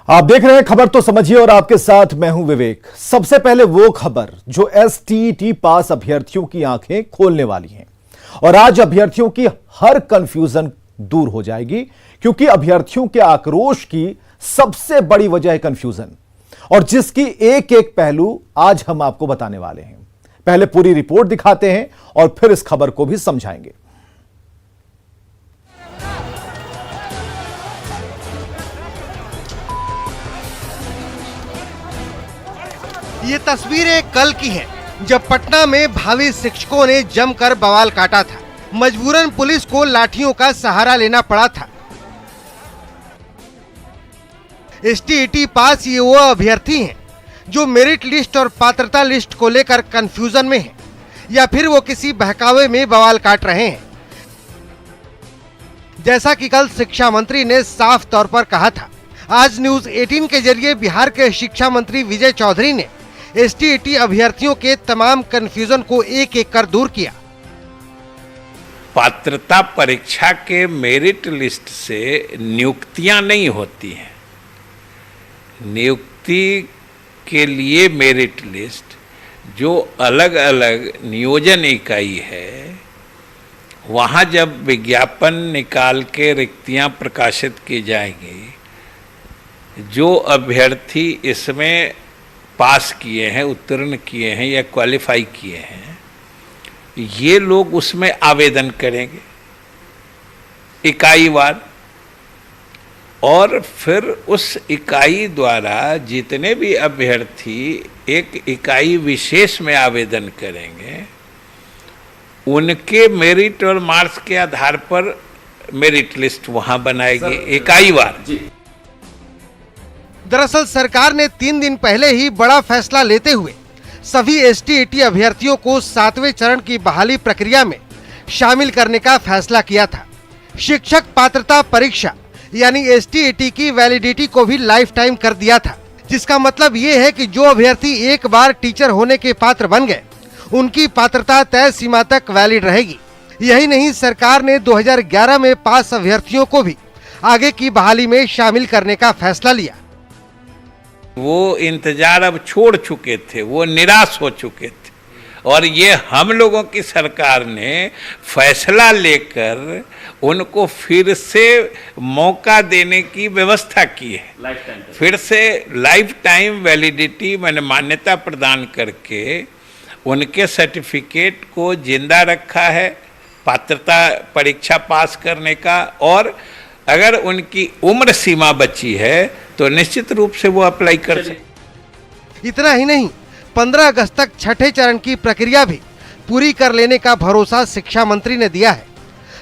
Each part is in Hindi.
आप देख रहे हैं खबर तो समझिए और आपके साथ मैं हूं विवेक। सबसे पहले वो खबर जो एसटीईटी पास अभ्यर्थियों की आंखें खोलने वाली है और आज अभ्यर्थियों की हर कंफ्यूजन दूर हो जाएगी, क्योंकि अभ्यर्थियों के आक्रोश की सबसे बड़ी वजह है कंफ्यूजन, और जिसकी एक एक पहलू आज हम आपको बताने वाले हैं। पहले पूरी रिपोर्ट दिखाते हैं और फिर इस खबर को भी समझाएंगे। ये तस्वीरें कल की हैं, जब पटना में भावी शिक्षकों ने जमकर बवाल काटा था। मजबूरन पुलिस को लाठियों का सहारा लेना पड़ा था। एसटीईटी पास ये वो अभ्यर्थी हैं जो मेरिट लिस्ट और पात्रता लिस्ट को लेकर कंफ्यूजन में हैं, या फिर वो किसी बहकावे में बवाल काट रहे हैं। जैसा कि कल शिक्षा मंत्री ने साफ तौर पर कहा था, आज न्यूज 18 के जरिए बिहार के शिक्षा मंत्री विजय चौधरी ने एसटीईटी अभ्यर्थियों के तमाम कंफ्यूजन को एक एक कर दूर किया। पात्रता परीक्षा के मेरिट लिस्ट से नियुक्तियां नहीं होती हैं। नियुक्ति के लिए मेरिट लिस्ट जो अलग अलग नियोजन इकाई है, वहाँ जब विज्ञापन निकाल के रिक्तियां प्रकाशित की जाएंगी, जो अभ्यर्थी इसमें पास किए हैं, उत्तीर्ण किए हैं या क्वालिफाई किए हैं, ये लोग उसमें आवेदन करेंगे इकाईवार, और फिर उस इकाई द्वारा जितने भी अभ्यर्थी एक इकाई विशेष में आवेदन करेंगे, उनके मेरिट और मार्क्स के आधार पर मेरिट लिस्ट वहां बनाएगी इकाईवार। दरअसल सरकार ने 3 दिन पहले ही बड़ा फैसला लेते हुए सभी एसटीईटी अभ्यर्थियों को 7वें चरण की बहाली प्रक्रिया में शामिल करने का फैसला किया था। शिक्षक पात्रता परीक्षा यानी एसटीईटी की वैलिडिटी को भी लाइफ टाइम कर दिया था, जिसका मतलब ये है कि जो अभ्यर्थी एक बार टीचर होने के पात्र बन गए, उनकी पात्रता तय सीमा तक वैलिड रहेगी। यही नहीं, सरकार ने 2011 में पास अभ्यर्थियों को भी आगे की बहाली में शामिल करने का फैसला लिया। वो इंतजार अब छोड़ चुके थे, वो निराश हो चुके थे, और ये हम लोगों की सरकार ने फैसला लेकर उनको फिर से मौका देने की व्यवस्था की है। फिर से लाइफ टाइम वैलिडिटी मैंने मान्यता प्रदान करके उनके सर्टिफिकेट को जिंदा रखा है पात्रता परीक्षा पास करने का, और अगर उनकी उम्र सीमा बची है तो निश्चित रूप से वो अप्लाई कर सकते। इतना ही नहीं, 15 अगस्त तक छठे चरण की प्रक्रिया भी पूरी कर लेने का भरोसा शिक्षा मंत्री ने दिया है।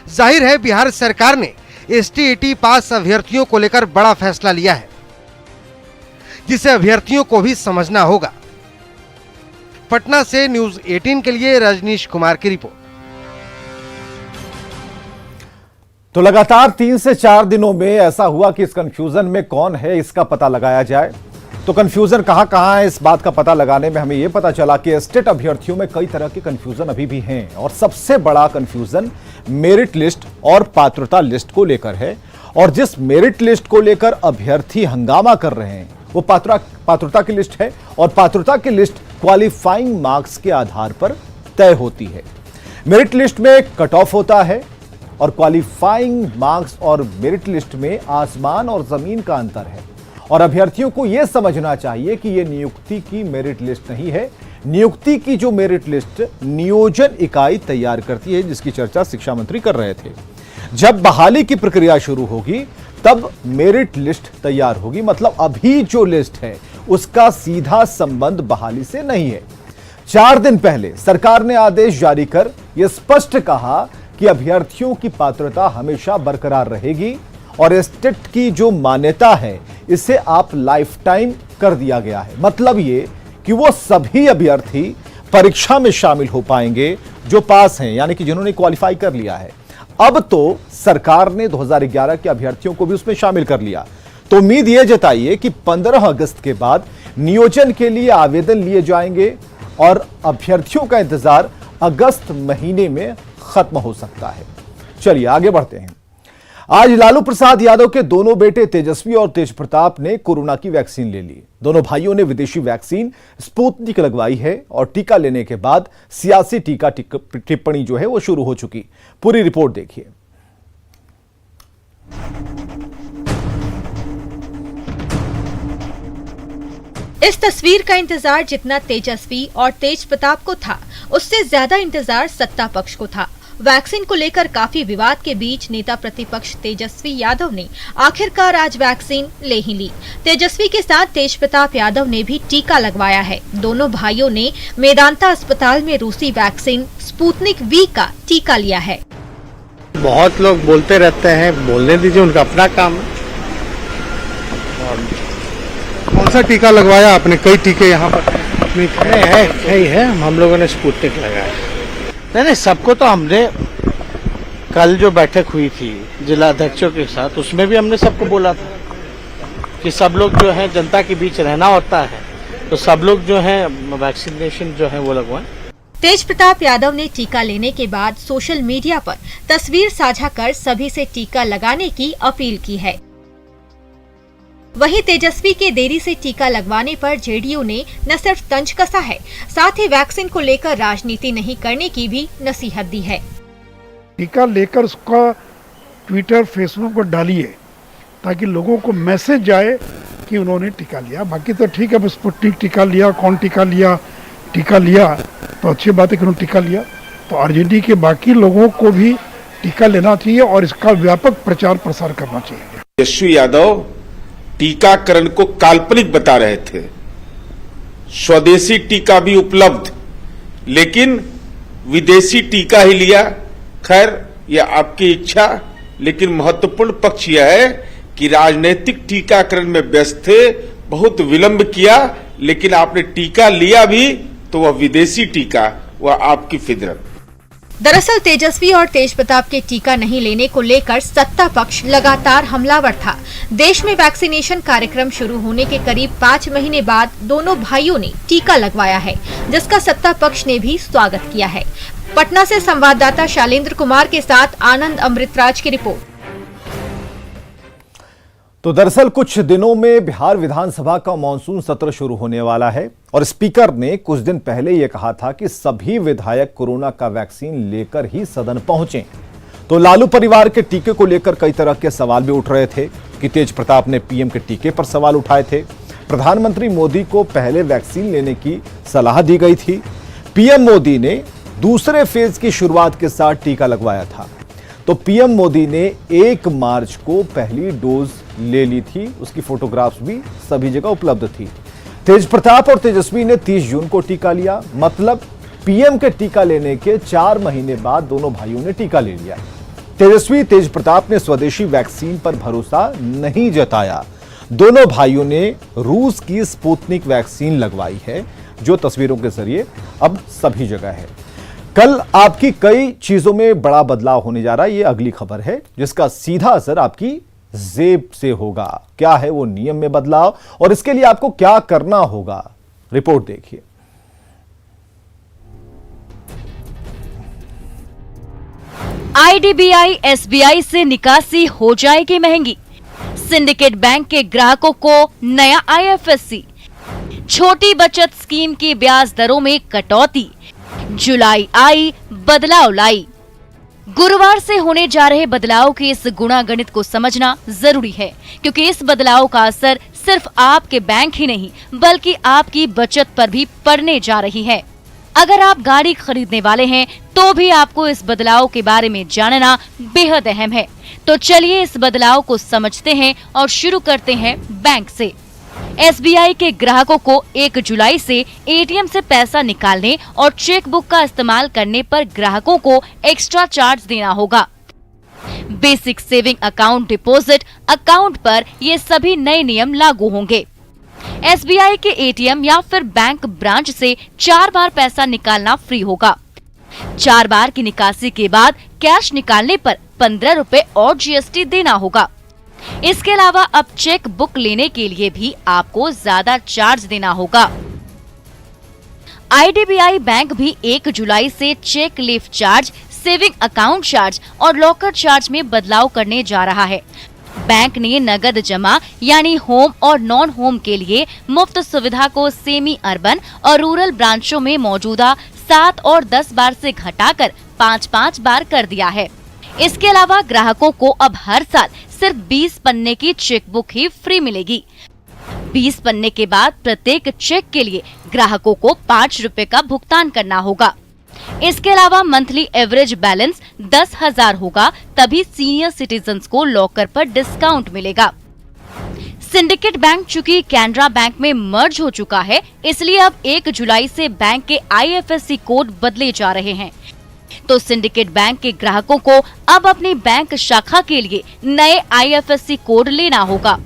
जाहिर है, बिहार सरकार ने एसटीईटी पास अभ्यर्थियों को लेकर बड़ा फैसला लिया है, जिसे अभ्यर्थियों को भी समझना होगा। पटना से न्यूज 18 के लिए रजनीश कुमार की रिपोर्ट। तो लगातार 3 से 4 दिनों में ऐसा हुआ कि इस कंफ्यूजन में कौन है इसका पता लगाया जाए। तो कंफ्यूजन कहां है, इस बात का पता लगाने में हमें यह पता चला कि स्टेट अभ्यर्थियों में कई तरह के कंफ्यूजन अभी भी हैं, और सबसे बड़ा कंफ्यूजन मेरिट लिस्ट और पात्रता लिस्ट को लेकर है। और जिस मेरिट लिस्ट को लेकर अभ्यर्थी हंगामा कर रहे हैं वो पात्रता की लिस्ट है, और पात्रता की लिस्ट क्वालिफाइंग मार्क्स के आधार पर तय होती है। मेरिट लिस्ट में कट ऑफ होता है, और क्वालिफाइंग मार्क्स और मेरिट लिस्ट में आसमान और जमीन का अंतर है। और अभ्यर्थियों को यह समझना चाहिए कि यह नियुक्ति की मेरिट लिस्ट नहीं है। नियुक्ति की जो मेरिट लिस्ट नियोजन इकाई तैयार करती है, जिसकी चर्चा शिक्षा मंत्री कर रहे थे। जब बहाली की प्रक्रिया शुरू होगी तब मेरिट लिस्ट तैयार होगी, मतलब अभी जो लिस्ट है उसका सीधा संबंध बहाली से नहीं है। 4 दिन पहले सरकार ने आदेश जारी कर यह स्पष्ट कहा कि अभ्यर्थियों की पात्रता हमेशा बरकरार रहेगी, और स्टेट की जो मान्यता है इसे आप लाइफ टाइम कर दिया गया है। मतलब ये कि वो सभी अभ्यर्थी परीक्षा में शामिल हो पाएंगे जो पास हैं, यानी कि जिन्होंने क्वालिफाई कर लिया है। अब तो सरकार ने 2011 के अभ्यर्थियों को भी उसमें शामिल कर लिया। तो उम्मीद ये जताइए कि 15 अगस्त के बाद नियोजन के लिए आवेदन लिए जाएंगे, और अभ्यर्थियों का इंतजार अगस्त महीने में खत्म हो सकता है। चलिए आगे बढ़ते हैं। आज लालू प्रसाद यादव के दोनों बेटे तेजस्वी और तेज प्रताप ने कोरोना की वैक्सीन ले ली। दोनों भाइयों ने विदेशी वैक्सीन स्पुतनिक लगवाई है और टीका लेने के बाद सियासी टीका टिप्पणी जो है वो शुरू हो चुकी। पूरी रिपोर्ट देखिए। इस तस्वीर का इंतजार जितना तेजस्वी और तेज प्रताप को था, उससे ज्यादा इंतजार सत्ता पक्ष को था। वैक्सीन को लेकर काफी विवाद के बीच नेता प्रतिपक्ष तेजस्वी यादव ने आखिरकार आज वैक्सीन ले ही ली। तेजस्वी के साथ तेज प्रताप यादव ने भी टीका लगवाया है। दोनों भाइयों ने मेदांता अस्पताल में रूसी वैक्सीन स्पुतनिक वी का टीका लिया है। बहुत लोग बोलते रहते हैं, बोलने दीजिए, उनका अपना काम है। कौन सा टीका लगवाया आपने? कई टीके यहाँ पर है हम लोगों ने स्पुतनिक लगाया। नहीं, सबको तो हमने कल जो बैठक हुई थी जिला अध्यक्षों के साथ, उसमें भी हमने सबको बोला था कि सब लोग जो है जनता के बीच रहना होता है, तो सब लोग जो है वैक्सीनेशन जो है वो लगवाएं। तेज प्रताप यादव ने टीका लेने के बाद सोशल मीडिया पर तस्वीर साझा कर सभी से टीका लगाने की अपील की है। वहीं तेजस्वी के देरी से टीका लगवाने पर जेडीयू ने न सिर्फ तंज कसा है, साथ ही वैक्सीन को लेकर राजनीति नहीं करने की भी नसीहत दी है। टीका लेकर उसका ट्विटर फेसबुक पर डालिए ताकि लोगों को मैसेज जाए कि उन्होंने टीका लिया। बाकी तो ठीक है, स्पुतनिक टीका लिया, कौन टीका लिया तो अच्छी बात है कि उन्होंने टीका लिया। तो आरजेडी के बाकी लोगों को भी टीका लेना चाहिए और इसका व्यापक प्रचार प्रसार करना चाहिए। तेजस्वी यादव टीकाकरण को काल्पनिक बता रहे थे। स्वदेशी टीका भी उपलब्ध, लेकिन विदेशी टीका ही लिया। खैर, यह आपकी इच्छा, लेकिन महत्वपूर्ण पक्ष यह है कि राजनीतिक टीकाकरण में व्यस्त थे, बहुत विलंब किया, लेकिन आपने टीका लिया भी तो वह विदेशी टीका, वह आपकी फितरत। दरअसल तेजस्वी और तेज प्रताप के टीका नहीं लेने को लेकर सत्ता पक्ष लगातार हमलावर था। देश में वैक्सीनेशन कार्यक्रम शुरू होने के करीब 5 महीने बाद दोनों भाइयों ने टीका लगवाया है, जिसका सत्ता पक्ष ने भी स्वागत किया है। पटना से संवाददाता शालेंद्र कुमार के साथ आनंद अमृतराज की रिपोर्ट। तो दरअसल कुछ दिनों में बिहार विधानसभा का मानसून सत्र शुरू होने वाला है और स्पीकर ने कुछ दिन पहले यह कहा था कि सभी विधायक कोरोना का वैक्सीन लेकर ही सदन पहुंचे। तो लालू परिवार के टीके को लेकर कई तरह के सवाल भी उठ रहे थे कि तेज प्रताप ने पीएम के टीके पर सवाल उठाए थे। प्रधानमंत्री मोदी को पहले वैक्सीन लेने की सलाह दी गई थी। पीएम मोदी ने दूसरे फेज की शुरुआत के साथ टीका लगवाया था। तो पीएम मोदी ने 1 मार्च को पहली डोज ले ली थी, उसकी फोटोग्राफ्स भी सभी जगह उपलब्ध थी। तेज प्रताप और तेजस्वी ने 30 जून को टीका लिया, मतलब पीएम के टीका लेने के 4 महीने बाद दोनों भाइयों ने टीका ले लिया। तेजस्वी तेज प्रताप ने स्वदेशी वैक्सीन पर भरोसा नहीं जताया। दोनों भाइयों ने रूस की स्पुतनिक वैक्सीन लगवाई है, जो तस्वीरों के जरिए अब सभी जगह है। कल आपकी कई चीजों में बड़ा बदलाव होने जा रहा है, ये अगली खबर है, जिसका सीधा असर आपकी जेब से होगा। क्या है वो नियम में बदलाव और इसके लिए आपको क्या करना होगा, रिपोर्ट देखिए। आईडीबीआई एसबीआई से निकासी हो जाएगी महंगी। सिंडिकेट बैंक के ग्राहकों को नया आईएफएससी। छोटी बचत स्कीम की ब्याज दरों में कटौती। जुलाई आई बदलाव लाई। गुरुवार से होने जा रहे बदलाव के इस गुणागणित को समझना जरूरी है, क्योंकि इस बदलाव का असर सिर्फ आपके बैंक ही नहीं बल्कि आपकी बचत पर भी पड़ने जा रही है। अगर आप गाड़ी खरीदने वाले हैं तो भी आपको इस बदलाव के बारे में जानना बेहद अहम है। तो चलिए इस बदलाव को समझते हैं और शुरू करते हैं बैंक से। एसबीआई के ग्राहकों को 1 जुलाई से एटीएम से पैसा निकालने और चेक बुक का इस्तेमाल करने पर ग्राहकों को एक्स्ट्रा चार्ज देना होगा। Basic saving account deposit account पर ये सभी नए नियम लागू होंगे। एसबीआई के एटीएम या फिर बैंक ब्रांच से 4 बार पैसा निकालना फ्री होगा। 4 बार की निकासी के बाद कैश निकालने पर 15 रुपए और जीएसटी देना होगा। इसके अलावा अब चेक बुक लेने के लिए भी आपको ज्यादा चार्ज देना होगा। आईडीबीआई बैंक भी 1 जुलाई से cheque leaf charge saving account charge और लॉकर चार्ज में बदलाव करने जा रहा है। बैंक ने नगद जमा यानी होम और नॉन होम के लिए मुफ्त सुविधा को सेमी अर्बन और रूरल ब्रांचों में मौजूदा 7 और 10 बार से घटाकर 5-5 बार कर दिया है। इसके अलावा ग्राहकों को अब हर साल सिर्फ 20 पन्ने की चेकबुक ही फ्री मिलेगी। 20 पन्ने के बाद प्रत्येक चेक के लिए ग्राहकों को 5 रुपए का भुगतान करना होगा। इसके अलावा मंथली एवरेज बैलेंस 10,000 होगा, तभी सीनियर सिटीजन्स को लॉकर पर डिस्काउंट मिलेगा। सिंडिकेट बैंक चूंकि कैनरा बैंक में मर्ज हो चुका है, इसलिए अब 1 जुलाई से बैंक के IFSC कोड बदले जा रहे हैं। तो सिंडिकेट बैंक के ग्राहकों को अब अपनी बैंक शाखा के लिए नए IFSC कोड लेना होगा।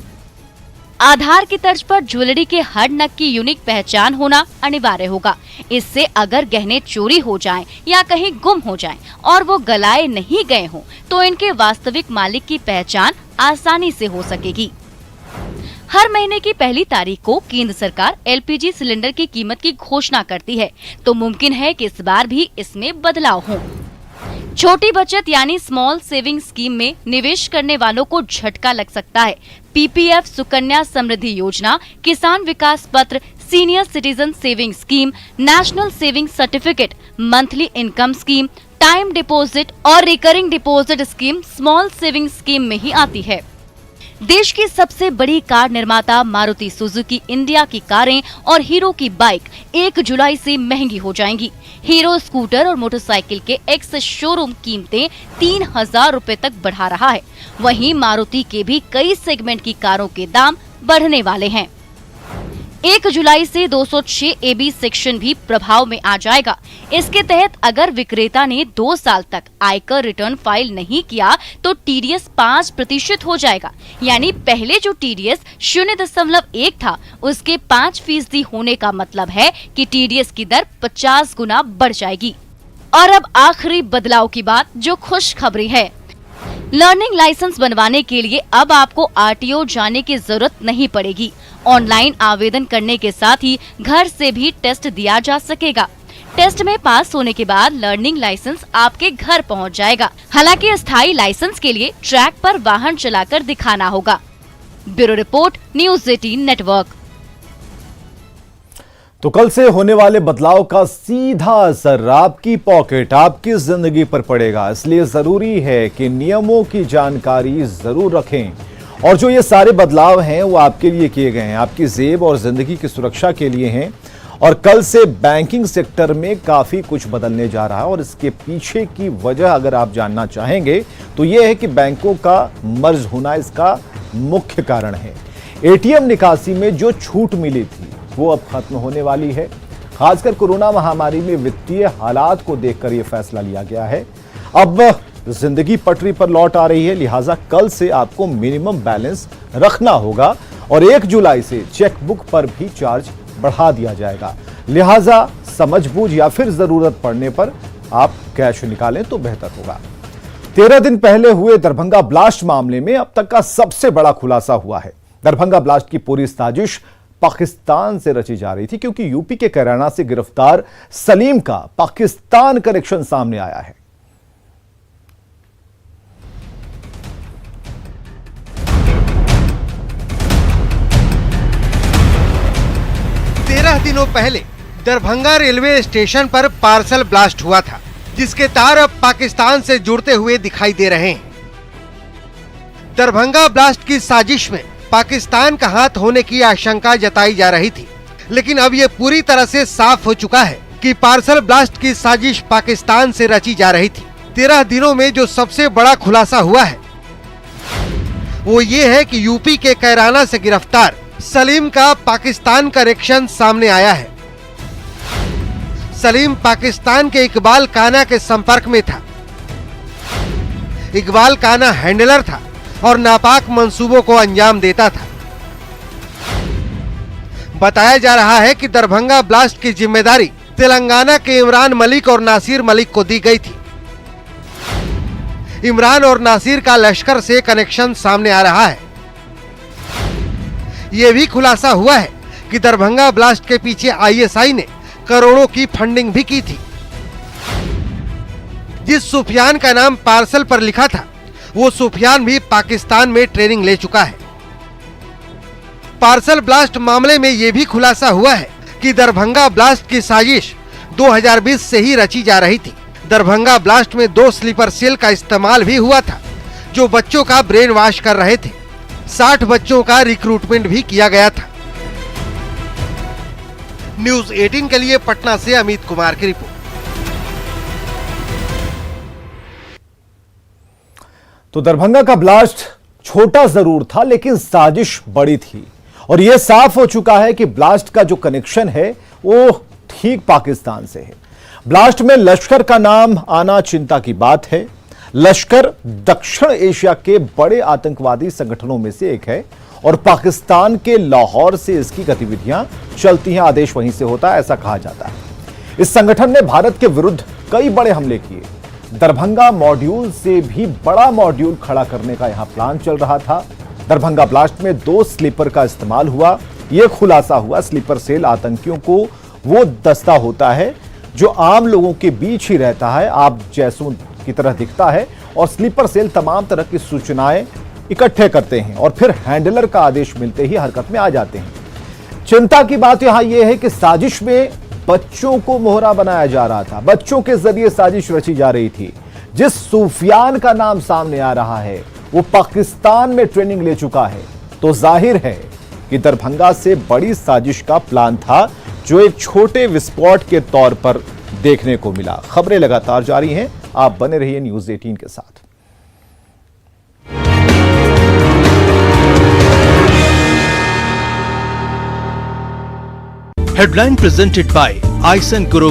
आधार की तर्ज पर ज्वेलरी के हर नग की यूनिक पहचान होना अनिवार्य होगा। इससे अगर गहने चोरी हो जाएं या कहीं गुम हो जाएं और वो गलाए नहीं गए हों, तो इनके वास्तविक मालिक की पहचान आसानी से हो सकेगी। हर महीने की पहली तारीख को केंद्र सरकार LPG सिलेंडर की कीमत की घोषणा करती है, तो मुमकिन है कि इस बार भी इसमें बदलाव हो। छोटी बचत यानी स्मॉल सेविंग स्कीम में निवेश करने वालों को झटका लग सकता है। PPF, सुकन्या समृद्धि योजना, Kisan Vikas Patra, senior citizen saving scheme, national saving certificate, monthly income scheme, time deposit और recurring deposit scheme small saving scheme में ही आती है। देश की सबसे बड़ी कार निर्माता मारुति सुजुकी इंडिया की कारें और हीरो की बाइक 1 जुलाई से महंगी हो जाएंगी। हीरो स्कूटर और मोटरसाइकिल के एक्स शोरूम कीमतें 3,000 रुपए तक बढ़ा रहा है। वहीं मारुति के भी कई सेगमेंट की कारों के दाम बढ़ने वाले हैं। 1 जुलाई से 206 AB सेक्शन भी प्रभाव में आ जाएगा। इसके तहत अगर विक्रेता ने 2 साल तक आयकर रिटर्न फाइल नहीं किया तो TDS 5% हो जाएगा। यानी पहले जो TDS 0.1 था, उसके 5% होने का मतलब है कि TDS की दर 50 गुना बढ़ जाएगी। और अब आखिरी बदलाव की बात, जो खुशखबरी है। लर्निंग लाइसेंस बनवाने के लिए अब आपको RTO जाने की जरूरत नहीं पड़ेगी। ऑनलाइन आवेदन करने के साथ ही घर से भी टेस्ट दिया जा सकेगा। टेस्ट में पास होने के बाद लर्निंग लाइसेंस आपके घर पहुंच जाएगा। हालांकि स्थायी लाइसेंस के लिए ट्रैक पर वाहन चलाकर दिखाना होगा। Bureau report, news 18 network. तो कल से होने वाले बदलाव का सीधा असर आपकी पॉकेट, आपकी जिंदगी पर पड़ेगा। इसलिए जरूरी है कि नियमों की जानकारी जरूर रखें। और जो ये सारे बदलाव हैं वो आपके लिए किए गए हैं, आपकी जेब और जिंदगी की सुरक्षा के लिए हैं। और कल से बैंकिंग सेक्टर में काफी कुछ बदलने जा रहा है। और इसके पीछे की वजह अगर आप जानना चाहेंगे तो ये है कि बैंकों का मर्ज होना इसका मुख्य कारण है। ATM निकासी में जो छूट मिली थी वो अब खत्म होने वाली है। खासकर कोरोना महामारी में वित्तीय हालात को देखकर यह फैसला लिया गया है। अब जिंदगी पटरी पर लौट आ रही है, लिहाजा कल से आपको मिनिमम बैलेंस रखना होगा और 1 जुलाई से चेकबुक पर भी चार्ज बढ़ा दिया जाएगा। लिहाजा समझबूझ या फिर जरूरत पड़ने पर आप कैश निकालें तो बेहतर होगा। 13 दिन पहले हुए दरभंगा ब्लास्ट मामले में अब तक का सबसे बड़ा खुलासा हुआ है। दरभंगा ब्लास्ट की पूरी साजिश पाकिस्तान से रची जा रही थी, क्योंकि यूपी के कैराना से गिरफ्तार सलीम का पाकिस्तान कनेक्शन सामने आया है। दिनों पहले दरभंगा रेलवे स्टेशन पर पार्सल ब्लास्ट हुआ था, जिसके तार अब पाकिस्तान से जुड़ते हुए दिखाई दे रहे हैं। दरभंगा ब्लास्ट की साजिश में पाकिस्तान का हाथ होने की आशंका जताई जा रही थी, लेकिन अब ये पूरी तरह से साफ हो चुका है कि पार्सल ब्लास्ट की साजिश पाकिस्तान से रची जा रही थी। 13 दिनों में जो सबसे बड़ा खुलासा हुआ है वो ये है कि यूपी के कैराना से गिरफ्तार सलीम का पाकिस्तान कनेक्शन सामने आया है। सलीम पाकिस्तान के इकबाल काना के संपर्क में था। इकबाल काना हैंडलर था और नापाक मंसूबों को अंजाम देता था। बताया जा रहा है कि दरभंगा ब्लास्ट की जिम्मेदारी तेलंगाना के इमरान मलिक और नासिर मलिक को दी गई थी। इमरान और नासिर का लश्कर से कनेक्शन सामने आ रहा है। यह भी खुलासा हुआ है कि दरभंगा ब्लास्ट के पीछे ISI ने करोड़ों की फंडिंग भी की थी। जिस सुफियान का नाम पार्सल पर लिखा था, वो सुफियान भी पाकिस्तान में ट्रेनिंग ले चुका है। पार्सल ब्लास्ट मामले में ये भी खुलासा हुआ है कि दरभंगा ब्लास्ट की साजिश 2020 से ही रची जा रही थी। दरभंगा ब्लास्ट में 2 स्लीपर सेल का इस्तेमाल भी हुआ था, जो बच्चों का ब्रेन वॉश कर रहे थे। 60 बच्चों का रिक्रूटमेंट भी किया गया था। न्यूज़ 18 के लिए पटना से अमित कुमार की रिपोर्ट। तो दरभंगा का ब्लास्ट छोटा जरूर था, लेकिन साजिश बड़ी थी और यह साफ हो चुका है कि ब्लास्ट का जो कनेक्शन है वो ठीक पाकिस्तान से है। ब्लास्ट में लश्कर का नाम आना चिंता की बात है। लश्कर दक्षिण एशिया के बड़े आतंकवादी संगठनों में से एक है और पाकिस्तान के लाहौर से इसकी गतिविधियां चलती हैं, आदेश वहीं से होता है, ऐसा कहा जाता है। इस संगठन ने भारत के विरुद्ध कई बड़े हमले किए। दरभंगा मॉड्यूल से भी बड़ा मॉड्यूल खड़ा करने का यहां प्लान चल रहा था। दरभंगा ब्लास्ट में 2 स्लीपर का इस्तेमाल हुआ। यह खुलासा हुआ। स्लीपर सेल आतंकियों को वो दस्ता होता है जो आम लोगों के बीच ही रहता है, आप जैसों की तरह दिखता है, और स्लीपर सेल तमाम तरह की सूचनाएं इकट्ठे करते हैं और फिर हैंडलर का आदेश मिलते ही हरकत में आ जाते हैं। चिंता की बात यहां यह है कि साजिश में बच्चों को मोहरा बनाया जा रहा था। बच्चों के जरिए साजिश रची जा रही थी। जिस सूफियान का नाम सामने आ रहा है वो पाकिस्तान में ट्रेनिंग ले चुका है, तो जाहिर है कि दरभंगा से बड़ी साजिश का प्लान था, जो एक छोटे विस्फोट के तौर पर देखने को मिला। खबरें लगातार जारी हैं, आप बने रहिए न्यूज़ 18 के साथ। Headline presented by Aisen Guru